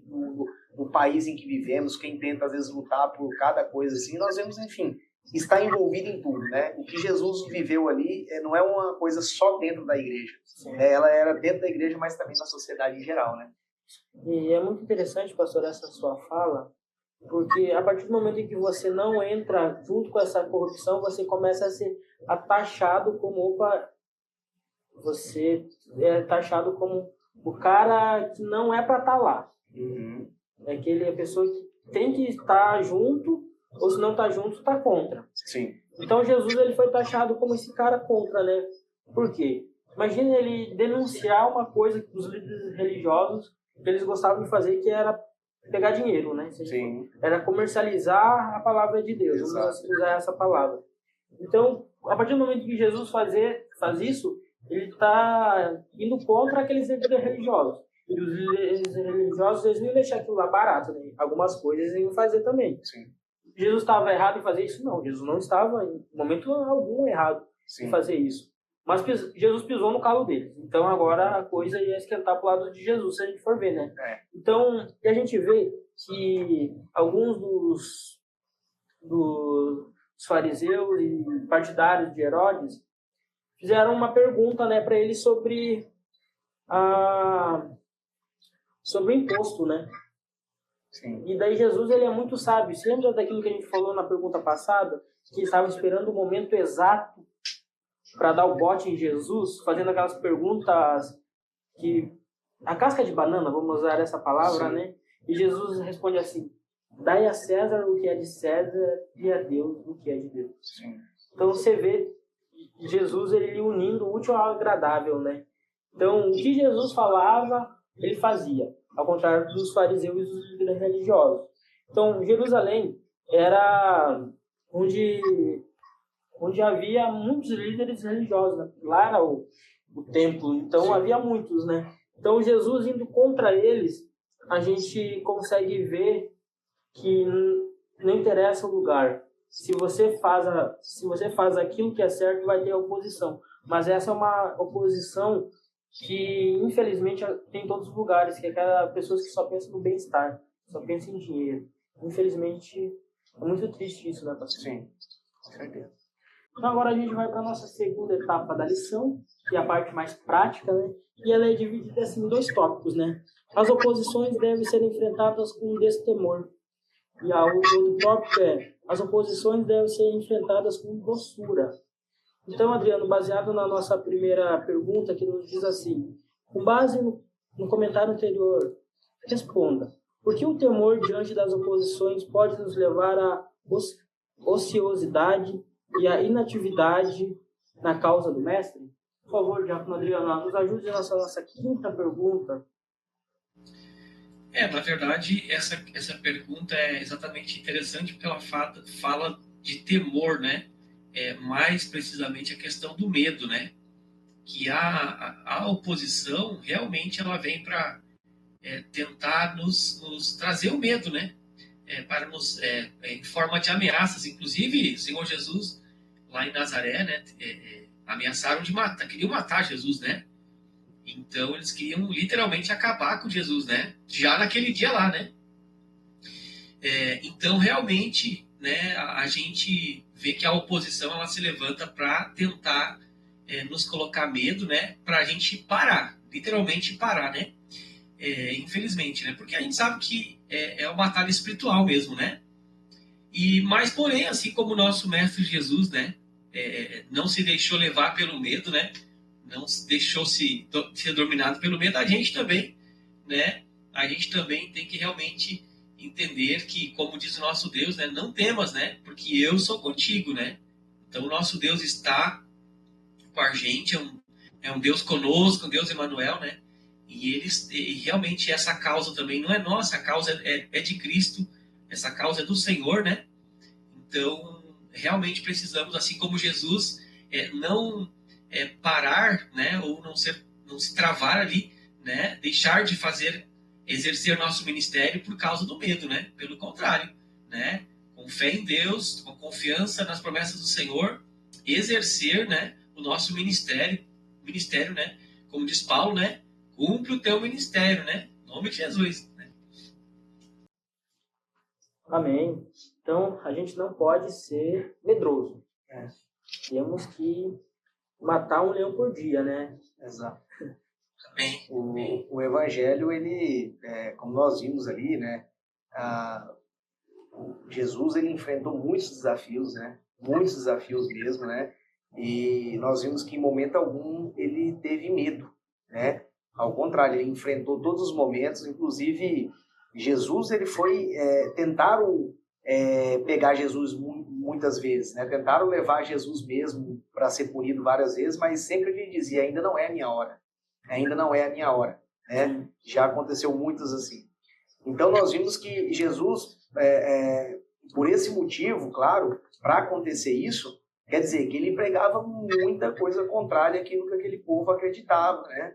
no país em que vivemos, quem tenta às vezes lutar por cada coisa assim, nós vemos, enfim, está envolvido em tudo, né? O que Jesus viveu ali não é uma coisa só dentro da igreja. Ela era dentro da igreja, mas também na sociedade em geral, né? E é muito interessante, pastor, essa sua fala, porque a partir do momento em que você não entra junto com essa corrupção, você começa a ser taxado como, você é taxado como o cara que não é para estar lá. Uhum. É a pessoa que tem que estar junto, ou se não está junto, está contra. Sim. Então Jesus ele foi taxado como esse cara contra, né? Por quê? Imagina ele denunciar uma coisa dos líderes religiosos que eles gostavam de fazer, que era pegar dinheiro, né? Sim. Era comercializar a palavra de Deus. Exato. Vamos usar essa palavra. Então, a partir do momento que Jesus faz isso, ele está indo contra aqueles líderes religiosos. E os líderes religiosos, eles não iam deixar aquilo lá barato, né? Algumas coisas eles iam fazer também. Sim. Jesus estava errado em fazer isso? Não, Jesus não estava em momento algum errado em fazer isso. Mas Jesus pisou no calo deles. Então agora a coisa ia esquentar para o lado de Jesus, se a gente for ver, né? Então, e a gente vê que alguns dos fariseus e partidários de Herodes fizeram uma pergunta, né, para ele sobre o imposto, né? Sim. E daí Jesus ele é muito sábio. Você lembra daquilo que a gente falou na pergunta passada? Que ele estava esperando o momento exato para dar o bote em Jesus, fazendo aquelas perguntas que... A casca de banana, vamos usar essa palavra, Sim. né? E Jesus responde assim: dai a César o que é de César e a Deus o que é de Deus. Sim. Então você vê Jesus ele unindo o útil ao agradável, né? Então o que Jesus falava, ele fazia, ao contrário dos fariseus e dos líderes religiosos. Então Jerusalém era onde havia muitos líderes religiosos, né? Lá era o templo, então Sim. havia muitos, né? Então Jesus indo contra eles, a gente consegue ver que não interessa o lugar. Se você faz aquilo que é certo, vai ter oposição. Mas essa é uma oposição que infelizmente tem em todos os lugares, que é aquelas pessoas que só pensam no bem-estar, só pensam em dinheiro. Infelizmente, é muito triste isso, né, pastor? Sim, com certeza. Então agora a gente vai para a nossa segunda etapa da lição, que é a parte mais prática, né? E ela é dividida assim, em dois tópicos, né? As oposições devem ser enfrentadas com destemor. E o outro tópico é: as oposições devem ser enfrentadas com doçura. Então, Adriano, baseado na nossa primeira pergunta, que nos diz assim, com base no comentário anterior, responda: por que o temor diante das oposições pode nos levar à ociosidade e à inatividade na causa do mestre? Por favor, Diácono Adriano, nos ajude nessa nossa quinta pergunta. Na verdade, essa pergunta é exatamente interessante porque ela fala de temor, né? Mais precisamente a questão do medo, né? Que a oposição realmente ela vem para tentar nos trazer o medo, né? Para nos em forma de ameaças. Inclusive, o Senhor Jesus lá em Nazaré, né? Ameaçaram de matar, queriam matar Jesus, né? Então eles queriam literalmente acabar com Jesus, né? Já naquele dia lá, né? Então realmente, né? A gente vê que a oposição ela se levanta para tentar nos colocar medo, né? Para a gente parar, literalmente parar, né? Infelizmente, né? Porque a gente sabe que é uma batalha espiritual mesmo, né? Mas porém, assim como o nosso mestre Jesus, né? Não se deixou levar pelo medo, né? Não deixou ser dominado pelo medo, a gente também, né? A gente também tem que realmente entender que, como diz o nosso Deus, né? Não temas, né? Porque eu sou contigo, né? Então, o nosso Deus está com a gente, é um Deus conosco, um Deus Emmanuel, né? E realmente essa causa também não é nossa, a causa é de Cristo, essa causa é do Senhor, né? Então, realmente precisamos, assim como Jesus, não parar, né, ou não se travar ali, né, deixar de exercer nosso ministério por causa do medo, né? Pelo contrário, né, com fé em Deus, com confiança nas promessas do Senhor, exercer, né, o nosso ministério, né, como diz Paulo, né, cumpre o teu ministério, né, em nome de Jesus. Né? Amém. Então, a gente não pode ser medroso. Temos que matar um leão por dia, né? Exato. Amém. O Evangelho, ele, como nós vimos ali, né? Jesus, ele enfrentou muitos desafios, né? Muitos desafios mesmo, né? E nós vimos que em momento algum ele teve medo, né? Ao contrário, ele enfrentou todos os momentos, inclusive Jesus, ele foi tentaram pegar Jesus muitas vezes, né? Tentaram levar Jesus mesmo para ser punido várias vezes, mas sempre ele dizia: ainda não é a minha hora, ainda não é a minha hora, né? Já aconteceu muitas assim. Então nós vimos que Jesus, por esse motivo, claro, para acontecer isso, quer dizer que ele pregava muita coisa contrária àquilo que aquele povo acreditava, né?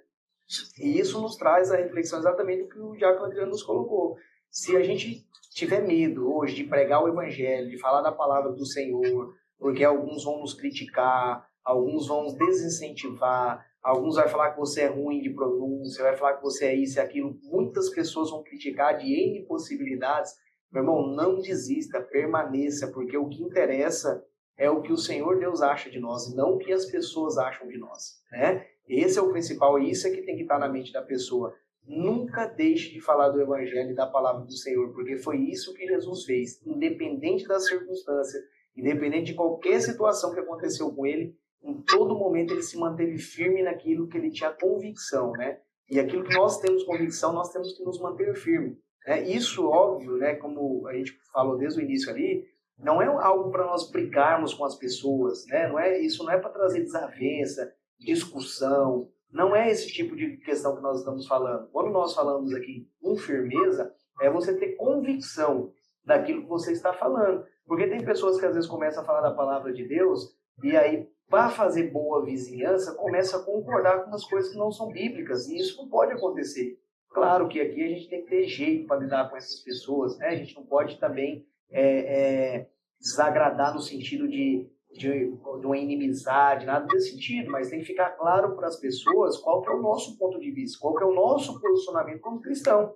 E isso nos traz a reflexão exatamente do que o Diácono Adriano nos colocou. Se a gente tiver medo hoje de pregar o Evangelho, de falar da palavra do Senhor, porque alguns vão nos criticar, alguns vão nos desincentivar, alguns vão falar que você é ruim de pronúncia, vai falar que você é isso e aquilo, muitas pessoas vão criticar de N possibilidades. Meu irmão, não desista, permaneça, porque o que interessa é o que o Senhor Deus acha de nós, não o que as pessoas acham de nós, né? Esse é o principal, e isso é que tem que estar na mente da pessoa. Nunca deixe de falar do Evangelho e da palavra do Senhor, porque foi isso que Jesus fez, independente da circunstância, independente de qualquer situação que aconteceu com ele, em todo momento ele se manteve firme naquilo que ele tinha convicção, né? E aquilo que nós temos convicção, nós temos que nos manter firme. Né? Isso, óbvio, né, como a gente falou desde o início ali, não é algo para nós brigarmos com as pessoas, né? Isso não é para trazer desavença, discussão, não é esse tipo de questão que nós estamos falando. Quando nós falamos aqui com firmeza, é você ter convicção daquilo que você está falando. Porque tem pessoas que às vezes começam a falar da palavra de Deus e aí, para fazer boa vizinhança, começa a concordar com umas coisas que não são bíblicas, e isso não pode acontecer. Claro que aqui a gente tem que ter jeito para lidar com essas pessoas, né? A gente não pode também desagradar no sentido de de uma inimizade, nada desse sentido, mas tem que ficar claro para as pessoas qual que é o nosso ponto de vista, qual que é o nosso posicionamento como cristão,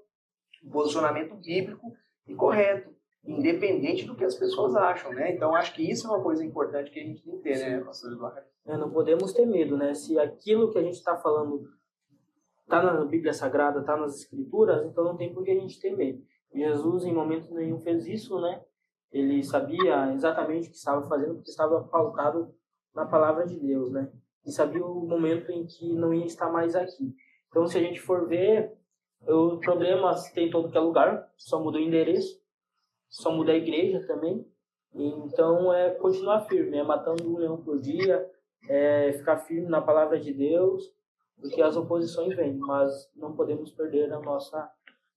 um posicionamento bíblico e correto, independente do que as pessoas acham, né? Então, acho que isso é uma coisa importante que a gente tem que ter, né, pastor Eduardo? Não podemos ter medo, né? Se aquilo que a gente está falando está na Bíblia Sagrada, está nas Escrituras, então não tem por que a gente ter medo. Jesus, em momento nenhum, fez isso, né? Ele sabia exatamente o que estava fazendo, porque estava pautado na palavra de Deus, né? E sabia o momento em que não ia estar mais aqui. Então, se a gente for ver, o problema tem em todo que é lugar, só muda o endereço, só muda a igreja também. Então, é continuar firme, é matando um leão por dia, é ficar firme na palavra de Deus, porque as oposições vêm, mas não podemos perder a nossa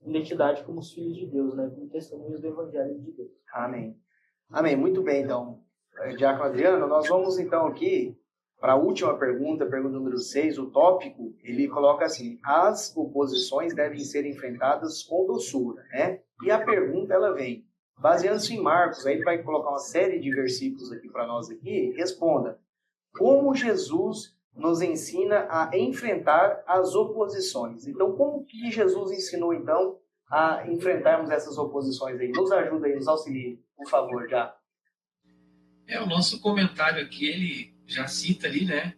identidade como os filhos de Deus, né? Como testemunhos do Evangelho de Deus. Amém. Amém. Muito bem, então. Diácono Adriano, nós vamos então aqui para a última pergunta, pergunta número 6, o tópico, ele coloca assim: as oposições devem ser enfrentadas com doçura, né? E a pergunta, ela vem, baseando-se em Marcos, aí ele vai colocar uma série de versículos aqui para nós aqui, responda: como Jesus nos ensina a enfrentar as oposições? Então, como que Jesus ensinou, então, a enfrentarmos essas oposições aí? Nos ajuda aí, nos auxilie, por favor, já. O nosso comentário aqui, ele já cita ali, né?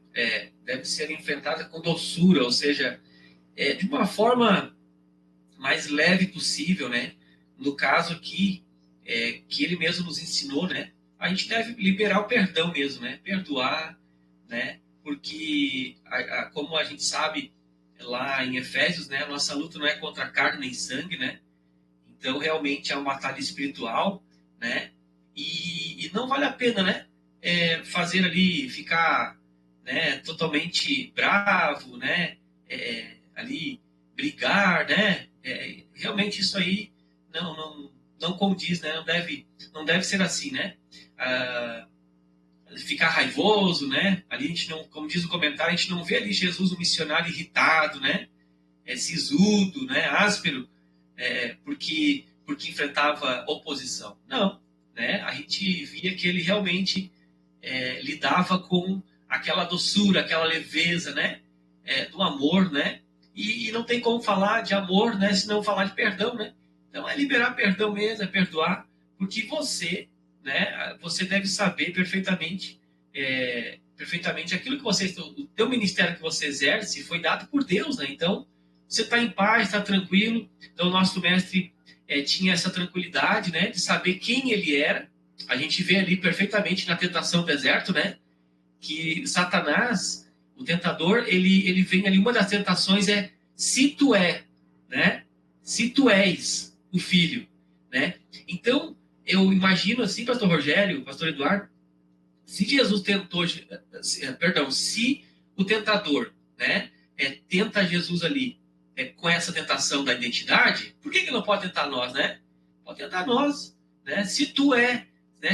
Deve ser enfrentada com doçura, ou seja, de uma forma mais leve possível, né? No caso aqui, que ele mesmo nos ensinou, né? A gente deve liberar o perdão mesmo, né? Perdoar, né? Porque, como a gente sabe lá em Efésios, né? A nossa luta não é contra carne nem sangue, né? Então, realmente é uma batalha espiritual, né? E não vale a pena, né? Fazer ali, ficar, né, totalmente bravo, né? Ali, brigar, né? Realmente isso aí não condiz, né? Não deve ser assim, né? Ficar raivoso, né? Ali a gente não, como diz o comentário, a gente não vê ali Jesus, um missionário irritado, né? Sisudo, né? Áspero, porque enfrentava oposição. Não, né? A gente via que ele realmente lidava com aquela doçura, aquela leveza, né? Do amor, né? E não tem como falar de amor, né? Se não falar de perdão, né? Então é liberar perdão mesmo, é perdoar, porque você, né? Você deve saber perfeitamente, aquilo que você, o teu ministério que você exerce foi dado por Deus, né? Então você está em paz, está tranquilo. Então o nosso mestre tinha essa tranquilidade, né? De saber quem ele era. A gente vê ali perfeitamente na tentação do deserto, né? Que Satanás, o tentador, ele vem ali, uma das tentações é se tu né? Se tu és o filho, né? Então, eu imagino assim, pastor Rogério, pastor Eduardo, se Jesus tentou, se o tentador, né, tenta Jesus ali com essa tentação da identidade, por que não pode tentar nós, né? Pode tentar nós, né? Se tu né,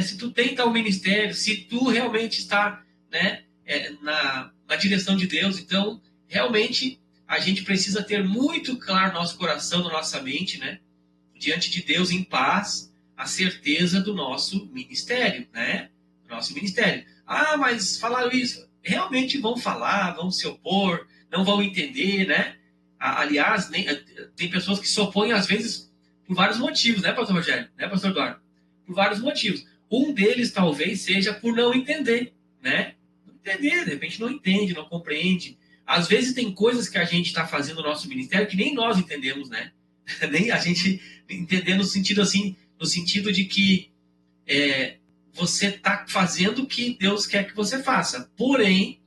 se tu tem tal ministério, se tu realmente está, né, na direção de Deus, então realmente a gente precisa ter muito claro no nosso coração, na nossa mente, né, diante de Deus em paz, a certeza do nosso ministério, né? Do nosso ministério. Ah, mas falaram isso. Realmente vão falar, vão se opor, não vão entender, né? Aliás, tem pessoas que se opõem às vezes por vários motivos, né, pastor Rogério? Né, pastor Eduardo? Por vários motivos. Um deles talvez seja por não entender, né? Não entender, de repente não entende, não compreende. Às vezes tem coisas que a gente está fazendo no nosso ministério que nem nós entendemos, né? Nem a gente entender no sentido assim, no sentido de que você está fazendo o que Deus quer que você faça. Porém,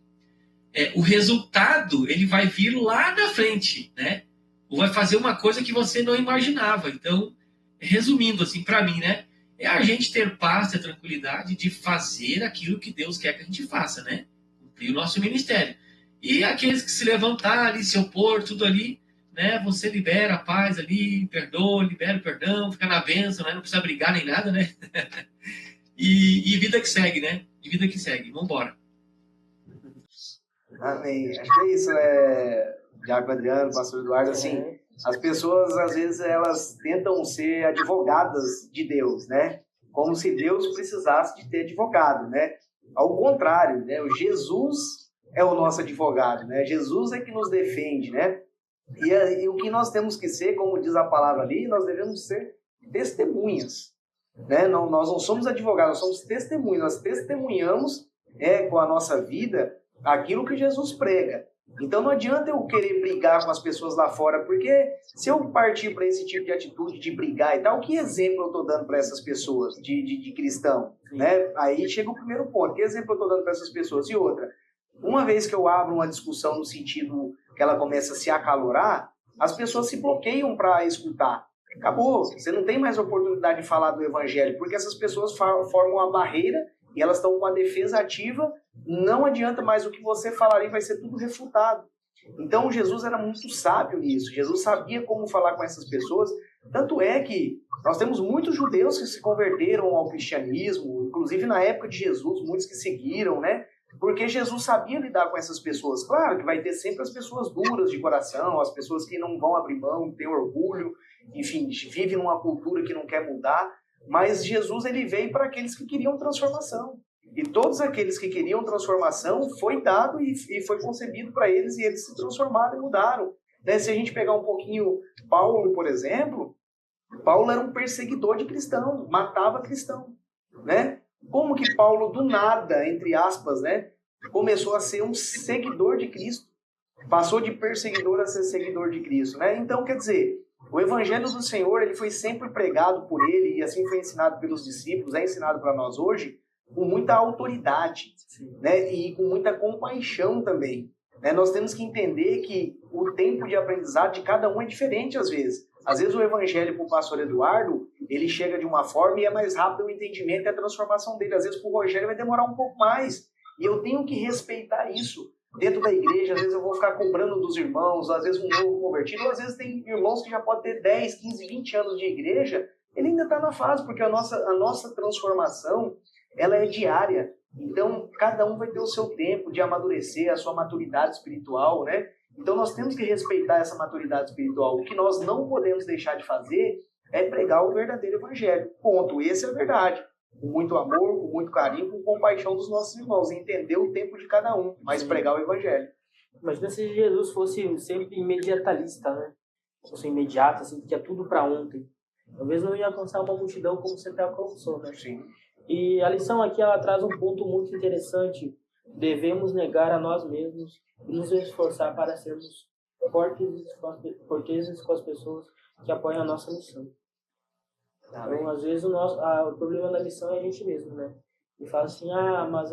o resultado ele vai vir lá na frente, né? Ou vai fazer uma coisa que você não imaginava. Então, resumindo assim, para mim, né? É a gente ter paz, ter tranquilidade de fazer aquilo que Deus quer que a gente faça, né? Cumprir o nosso ministério. E aqueles que se levantar ali, se opor, tudo ali, né? Você libera a paz ali, perdoa, libera o perdão, fica na bênção, né? Não precisa brigar nem nada, né? e vida que segue, né? E vida que segue. Vamos embora. Amém. Acho que é isso, Diácono Adriano, pastor Eduardo, assim, as pessoas, às vezes, elas tentam ser advogadas de Deus, né? Como se Deus precisasse de ter advogado, né? Ao contrário, né? O Jesus é o nosso advogado, né? Jesus é que nos defende, né? E o que nós temos que ser, como diz a palavra ali, nós devemos ser testemunhas, né? Nós não somos advogados, nós somos testemunhas. Nós testemunhamos com a nossa vida aquilo que Jesus prega. Então não adianta eu querer brigar com as pessoas lá fora, porque se eu partir para esse tipo de atitude de brigar e tal, que exemplo eu estou dando para essas pessoas de cristão? Né? Aí chega o primeiro ponto, que exemplo eu estou dando para essas pessoas? E outra, uma vez que eu abro uma discussão no sentido que ela começa a se acalorar, as pessoas se bloqueiam para escutar. Acabou, você não tem mais oportunidade de falar do evangelho, porque essas pessoas formam uma barreira e elas estão com uma defesa ativa, não adianta mais o que você falar ali, vai ser tudo refutado. Então Jesus era muito sábio nisso, Jesus sabia como falar com essas pessoas, tanto é que nós temos muitos judeus que se converteram ao cristianismo, inclusive na época de Jesus, muitos que seguiram, né? Porque Jesus sabia lidar com essas pessoas. Claro que vai ter sempre as pessoas duras de coração, as pessoas que não vão abrir mão, têm orgulho, enfim, vivem numa cultura que não quer mudar, mas Jesus ele veio para aqueles que queriam transformação. E todos aqueles que queriam transformação foi dado e foi concebido para eles, e eles se transformaram e mudaram. Né? Se a gente pegar um pouquinho Paulo, por exemplo, Paulo era um perseguidor de cristãos, matava cristão. Né? Como que Paulo, do nada, entre aspas, né, começou a ser um seguidor de Cristo? Passou de perseguidor a ser seguidor de Cristo. Né? Então, quer dizer, o evangelho do Senhor ele foi sempre pregado por ele, e assim foi ensinado pelos discípulos, é ensinado para nós hoje, com muita autoridade, né? E com muita compaixão também. Né? Nós temos que entender que o tempo de aprendizado de cada um é diferente às vezes. Às vezes o evangelho para o pastor Eduardo, ele chega de uma forma e é mais rápido o entendimento e a transformação dele. Às vezes para o Rogério vai demorar um pouco mais. E eu tenho que respeitar isso. Dentro da igreja, às vezes eu vou ficar cobrando dos irmãos, às vezes um novo convertido, às vezes tem irmãos que já podem ter 10, 15, 20 anos de igreja, ele ainda está na fase, porque a nossa transformação, ela é diária. Então, cada um vai ter o seu tempo de amadurecer, a sua maturidade espiritual, né? Então, nós temos que respeitar essa maturidade espiritual. O que nós não podemos deixar de fazer é pregar o verdadeiro evangelho. Ponto. Essa é a verdade. Com muito amor, com muito carinho, com compaixão dos nossos irmãos. Entender o tempo de cada um, mas pregar o evangelho. Imagina se Jesus fosse sempre imediatalista, né? Fosse imediato, assim, que é tudo para ontem. Talvez não ia alcançar uma multidão como você até alcançou, né? Sim. E a lição aqui, ela traz um ponto muito interessante. Devemos negar a nós mesmos e nos esforçar para sermos corteses com as pessoas que apoiam a nossa missão. Então, às vezes, o problema da missão é a gente mesmo, né? E fala assim, mas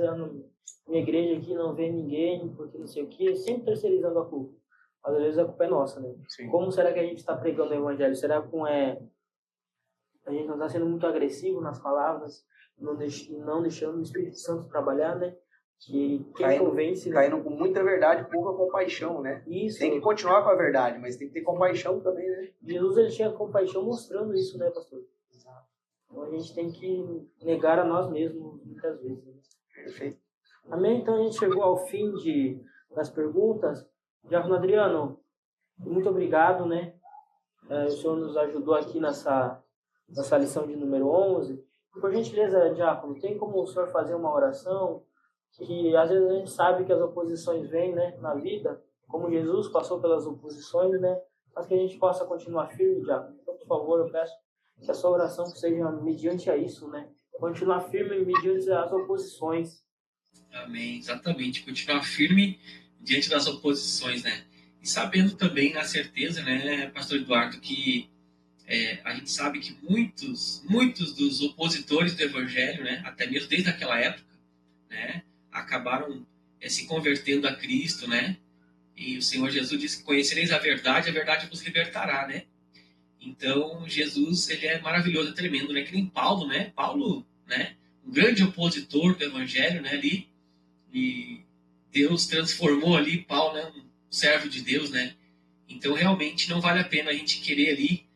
minha igreja aqui não vê ninguém, porque não sei o quê, sempre terceirizando a culpa. Mas, às vezes, a culpa é nossa, né? Sim. Como será que a gente está pregando o evangelho? Será que a gente não está sendo muito agressivo nas palavras, não deixando o Espírito Santo trabalhar, né? Que quem convence... Caindo com muita verdade, pouca compaixão, né? Isso. Tem que continuar com a verdade, mas tem que ter compaixão também, né? Jesus, ele tinha compaixão mostrando isso, né, pastor? Então a gente tem que negar a nós mesmos muitas vezes. Né? Perfeito. Amém? Então a gente chegou ao fim das perguntas. Diácono Adriano, muito obrigado, né? O senhor nos ajudou aqui nessa lição de número 11. Por gentileza, Diácono, tem como o senhor fazer uma oração? Que às vezes a gente sabe que as oposições vêm, né, na vida, como Jesus passou pelas oposições, né? Mas que a gente possa continuar firme, Diácono. Então, por favor, eu peço que a sua oração seja mediante a isso, né? Continuar firme mediante as oposições. Amém, exatamente. Continuar firme diante das oposições, né? E sabendo também, na certeza, né, pastor Eduardo, que a gente sabe que muitos dos opositores do evangelho, né, até mesmo desde aquela época, né, acabaram se convertendo a Cristo, né? E o Senhor Jesus disse que conhecereis a verdade vos libertará, né? Então, Jesus, ele é maravilhoso, é tremendo, né? Que nem Paulo, né? Paulo, né? Um grande opositor do evangelho, né? Ali, e Deus transformou ali Paulo, né? Um servo de Deus, né? Então, realmente, não vale a pena a gente querer ali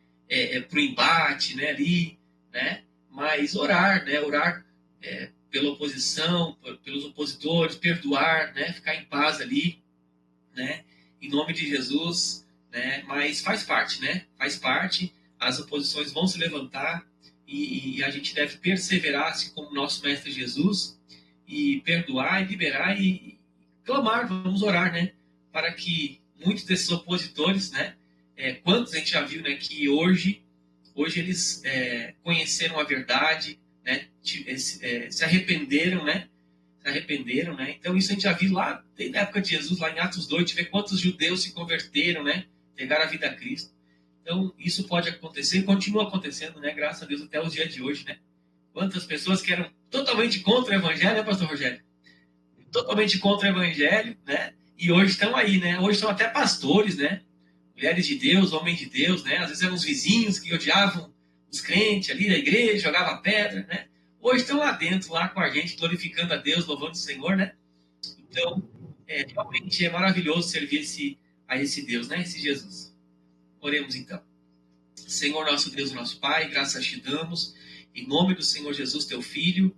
pro embate, né? Ali, né? Mas orar, né? Orar pela oposição, pelos opositores, perdoar, né? Ficar em paz ali, né? Em nome de Jesus, né? Mas faz parte, né? Faz parte, as oposições vão se levantar e a gente deve perseverar, assim como nosso Mestre Jesus, e perdoar, e liberar, e clamar, vamos orar, né? Para que muitos desses opositores, né? Quantos a gente já viu, né? Que hoje eles conheceram a verdade, né? Se arrependeram, né? Então isso a gente já viu lá, desde a época de Jesus, lá em Atos 2, a gente vê quantos judeus se converteram, né? Pegaram a vida a Cristo. Então isso pode acontecer, continua acontecendo, né? Graças a Deus até os dias de hoje, né? Quantas pessoas que eram totalmente contra o evangelho, né, pastor Rogério? Totalmente contra o evangelho, né? E hoje estão aí, né? Hoje são até pastores, né? Mulheres de Deus, homens de Deus, né? Às vezes eram os vizinhos que odiavam os crentes ali da igreja, jogavam pedra, né? Hoje estão lá dentro, lá com a gente, glorificando a Deus, louvando o Senhor, né? Então, realmente é maravilhoso servir a esse Deus, né? Esse Jesus. Oremos então. Senhor, nosso Deus, nosso Pai, graças te damos, em nome do Senhor Jesus, teu Filho,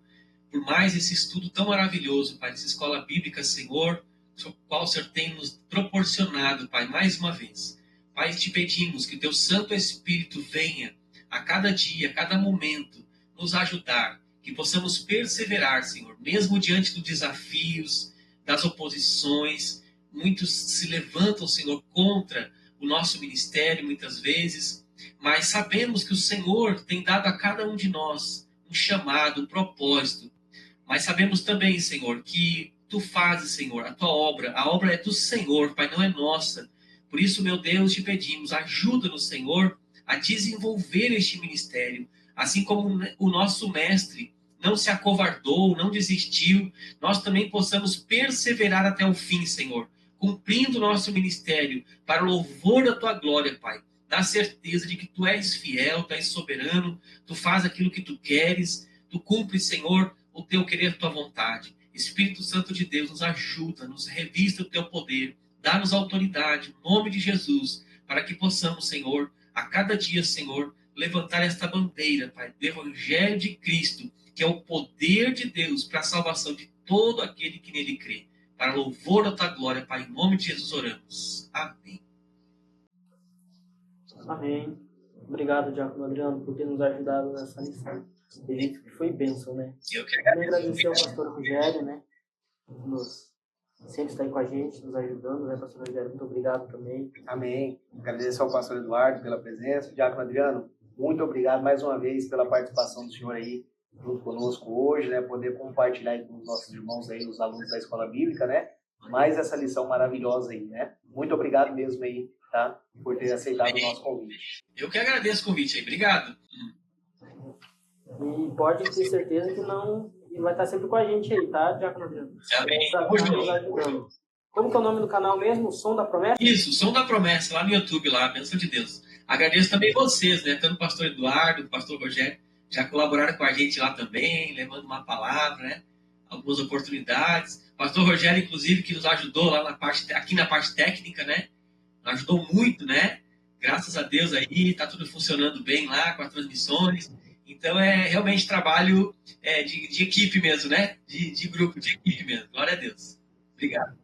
por mais esse estudo tão maravilhoso, Pai, dessa escola bíblica, Senhor, o qual o Senhor tem nos proporcionado, Pai, mais uma vez. Pai, te pedimos que o teu Santo Espírito venha a cada dia, a cada momento, nos ajudar, que possamos perseverar, Senhor, mesmo diante dos desafios, das oposições. Muitos se levantam, Senhor, contra o nosso ministério, muitas vezes, mas sabemos que o Senhor tem dado a cada um de nós um chamado, um propósito. Mas sabemos também, Senhor, que tu fazes, Senhor, a tua obra. A obra é do Senhor, Pai, não é nossa. Por isso, meu Deus, te pedimos, ajuda-nos, Senhor, a desenvolver este ministério. Assim como o nosso mestre não se acovardou, não desistiu, nós também possamos perseverar até o fim, Senhor, cumprindo o nosso ministério para o louvor da tua glória, Pai. Dá certeza de que tu és fiel, tu és soberano, tu faz aquilo que tu queres, tu cumpres, Senhor, o teu querer, a tua vontade. Espírito Santo de Deus, nos ajuda, nos revista o teu poder, dá-nos autoridade, em nome de Jesus, para que possamos, Senhor, a cada dia, Senhor, levantar esta bandeira, Pai, do Evangelho de Cristo, que é o poder de Deus para a salvação de todo aquele que nele crê. Para louvor da tua glória, Pai, em nome de Jesus oramos. Amém. Amém. Obrigado, Diácono Adriano, por ter nos ajudado nessa lição. Acredito que foi bênção, né? Eu que Quero agradecer ao pastor Rogério, né? Sempre está aí com a gente, nos ajudando, né, pastor Rogério? Muito obrigado também. Amém. Agradeço ao pastor Eduardo pela presença. Diácono Adriano, muito obrigado mais uma vez pela participação do senhor aí junto conosco hoje, né? Poder compartilhar aí com os nossos irmãos aí, os alunos da Escola Bíblica, né? Mais essa lição maravilhosa aí, né? Muito obrigado mesmo aí, tá? Por ter aceitado o nosso convite. Eu que agradeço o convite aí. Obrigado. E pode ter certeza que não... E vai estar sempre com a gente aí, tá, Diácono Adriano? Amém. Pra estar nos ajudando. Como que é o nome do canal mesmo? O Som da Promessa? Isso, Som da Promessa, lá no YouTube, lá, bênção de Deus. Agradeço também vocês, né? Tanto o pastor Eduardo, o pastor Rogério, já colaboraram com a gente lá também, levando uma palavra, né? Algumas oportunidades. O pastor Rogério, inclusive, que nos ajudou lá aqui na parte técnica, né? Ajudou muito, né? Graças a Deus aí, tá tudo funcionando bem lá com as transmissões. Então é realmente trabalho de equipe mesmo, né? De grupo, de equipe mesmo. Glória a Deus. Obrigado.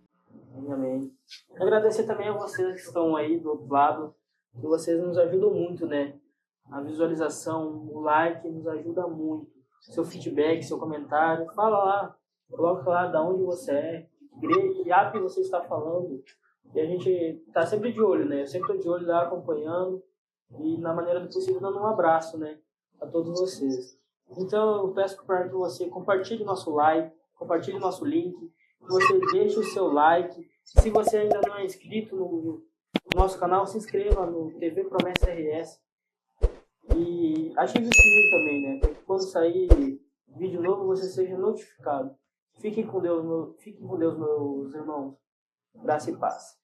Amém. Agradecer também a vocês que estão aí do outro lado, que vocês nos ajudam muito, né? A visualização, o like nos ajuda muito. Seu feedback, seu comentário, fala lá, coloca lá de onde você é, que app você está falando. E a gente está sempre de olho, né? Eu sempre estou de olho lá acompanhando e, na maneira do possível, dando um abraço, né? A todos vocês. Então, eu peço para que você compartilhe nosso like, compartilhe nosso link, que você deixe o seu like. Se você ainda não é inscrito no nosso canal, se inscreva no TV Promessa RS. E ative o sininho também, né? Para que quando sair vídeo novo, você seja notificado. Fiquem com Deus, meus irmãos. Graça e paz.